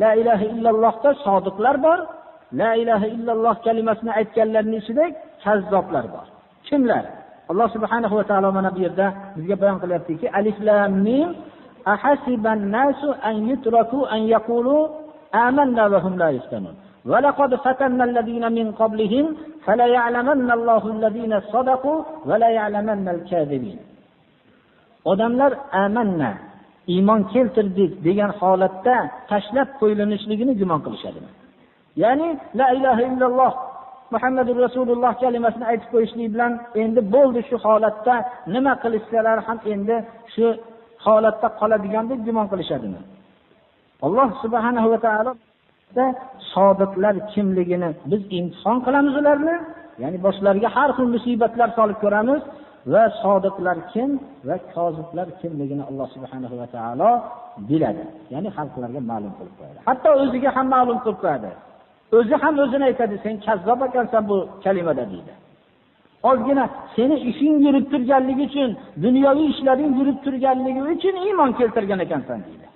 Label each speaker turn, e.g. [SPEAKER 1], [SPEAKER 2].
[SPEAKER 1] la ilaha illallohda sodiqlar bor, la ilaha illalloh kalimasini aytganlarning ichida kazzoblar bor. Kimlar? Alloh subhanahu va taolo mana bu yerda bizga bayon qilyaptiki, alif lam mim ahasiban nasu an yutraku an yaqulu amanna wa hum la yuftanun. Wa laqad fatanna alladhina min qablihim fala ya'lamanna Allohu alladhina sadaqu va la ya'lamanna al-kadhibin. Odamlar amanna, iymon keltirdik degan holatda tashlab qo'yilinishligini gumon qilishadi. Ya'ni la ilaha illalloh Muhammadur Rasululloh kalimasini aytib qo'yishlik bilan endi bo'ldi, shu holatda nima qilishsalar ham endi shu holatda qoladigan deb gumon qilishadimi? Alloh subhanahu va taolo sodiqlar kimligini biz imtihon qilamiz ularni, ya'ni boshlariga har xil musibatlar solib ko'ramiz va sodiqlar kim va koziblar kimligini Alloh subhanahu va taolo biladi. Ya'ni xalqlarga ma'lum qilib qo'yadi. Hatto o'ziga ham ma'lum qilib qo'yadi. O'zi ham o'zini aytadi, sen kazzob ekansan bu kalimada deydi. Ozgina seni ishing yurib turganligi uchun, dunyoviy ishlaring yurib turganligi uchun iymon keltirgan ekansan deydi.